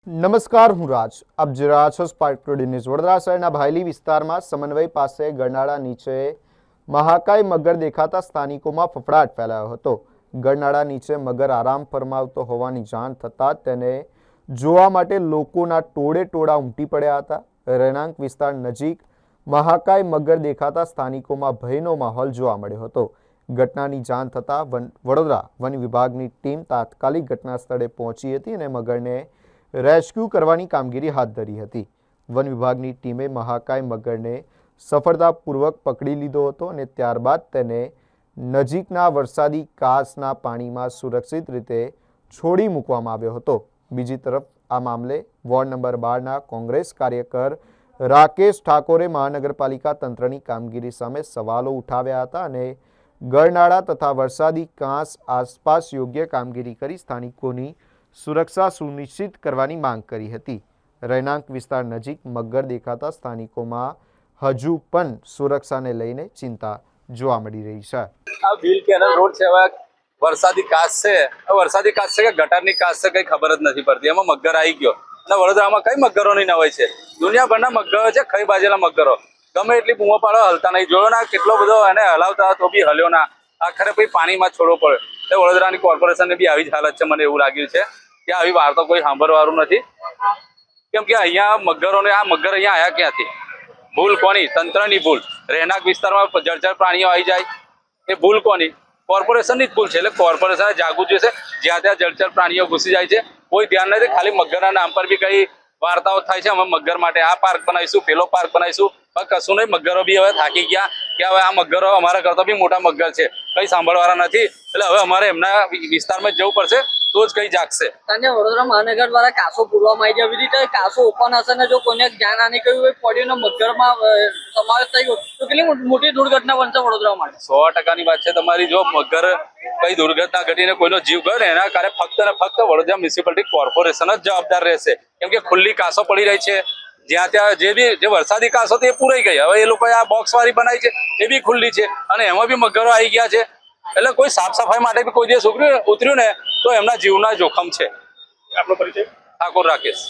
નમસ્કાર, હું રાજ. આપ જોઈ રહ્યા છો સ્પાર્ક ટુડે ન્યૂઝ. વડોદરા શહેરના ભાયલી વિસ્તારમાં સમન્વય પાસે ગરનાળા નીચે મહાકાય મગર દેખાતા સ્થાનિકોમાં ફફડાટ ફેલાયો હતો. ગરનાળા નીચે મગર આરામ ફરમાવતો હોવાની જાણ થતાં તેને જોવા માટે લોકોના ટોળે ટોળા ઉમટી પડ્યા હતા. રહેણાંક વિસ્તાર નજીક મહાકાય મગર દેખાતા સ્થાનિકોમાં ભયનો માહોલ જોવા મળ્યો હતો. ઘટનાની જાણ થતાં વડોદરા વન વિભાગની ટીમ તાત્કાલિક ઘટના સ્થળે પહોંચી હતી અને મગરને રેસ્ક્યુ કરવાની કામગીરી હાથ ધરી હતી. વન વિભાગની ટીમે મહાકાય મગરને સફળતાપૂર્વક પકડી લીધો હતો અને ત્યારબાદ તેને નજીકના વરસાદી કાંસના પાણીમાં સુરક્ષિત રીતે છોડી મૂકવામાં આવ્યો હતો. બીજી તરફ આ મામલે વોર્ડ નંબર 12ના કોંગ્રેસ કાર્યકર રાકેશ ઠાકોરે મહાનગરપાલિકા તંત્રની કામગીરી સામે સવાલો ઉઠાવ્યા હતા અને ગરનાળા તથા વરસાદી કાંસ આસપાસ યોગ્ય કામગીરી કરી સ્થાનિકોની સુરક્ષા સુનિશ્ચિત કરવાની માંગ કરી હતી. રહેણાંક વિસ્તાર નજીક મગર દેખાતા સ્થાનિકોમાં હજુ પણ સુરક્ષાને લઈને ચિંતા જોવા મળી રહી છે. આ વ્હીલ કેનલ રોડ છે, હવે વરસાદી કાચ છે કે ગટરની કાચ છે કઈ ખબર જ નથી પડતી. એમાં મગર આવી ગયો અને વડોદરામાં કઈ મગરો નહીં નવાય છે, દુનિયાભરના મગરો છે, ખાઈ બાજેલા મગરો. ગમે એટલી બૂમો પાડો હલતા નહીં. જોયો ના કેટલો બધો એને હલાવતા તો બી હલ્યો ના. આખરે પછી પાણીમાં છોડવો પડે. એટલે વડોદરાની કોર્પોરેશનને બી આવી જ હાલત છે. મને એવું લાગ્યું છે કે આવી વાર્તા કોઈ સાંભળવાનું નથી, કેમ કે અહીંયા મગરોને આ મગર અહીંયા આયા ક્યાંથી? ભૂલ કોની? તંત્રની ભૂલ. રહેણાંક વિસ્તારમાં જળચર પ્રાણીઓ આવી જાય એ ભૂલ કોની? કોર્પોરેશનની જ ભૂલ છે. એટલે કોર્પોરેશને જાગવું જોઈએ. જ્યાં ત્યાં જળચર પ્રાણીઓ ઘૂસી જાય છે, કોઈ ધ્યાન નથી. ખાલી મગરના નામ પર બી કઈ વાર્તાઓ થાય છે. અમે મગર માટે આ પાર્ક બનાવીશું, પેલો પાર્ક બનાવીશું, પણ કશું નહીં. મગરો બી હવે થાકી ગયા કે હવે આ મગરો અમારા કરતા બી મોટા મગર છે, કઈ સાંભળવાના નથી. એટલે હવે અમારે એમના વિસ્તારમાં જવું પડશે તો જ કઈ જાગશે. અને વડોદરા મહાનગર દ્વારા કાસો પૂરવામાં આવી છે. એવી રીતે કાસો ઓપન હશે ને જો કોઈને જ્ઞાન આની કહ્યું હોય પડ્યું મગરમાં સમાવેશ થઈ ગયો તો કેટલી મોટી દુર્ઘટના બનશે વડોદરા માટે. 100%ની વાત છે તમારી. જો મગર કઈ દુર્ઘટના ઘટીને કોઈનો જીવ ગયો ને એના કારણે ફક્ત ને ફક્ત વડોદરા મ્યુનિસિપાલિટી કોર્પોરેશન જ જવાબદાર રહેશે, કેમ કે ખુલ્લી કાસો પડી રહી છે. જ્યાં ત્યાં જે વરસાદી કાસો હતી એ પૂરાઈ ગઈ. હવે એ લોકોએ આ બોક્સ વાળી બનાવી છે એ બી ખુલ્લી છે અને એમાં બી મગરો આવી ગયા છે. એટલે કોઈ સાફ સફાઈ માટે બી કોઈ દિવસ ઉતર્યું ને તો એમના જીવના જોખમ છે. આપણો પરિચય ઠાકોર રાકેશ.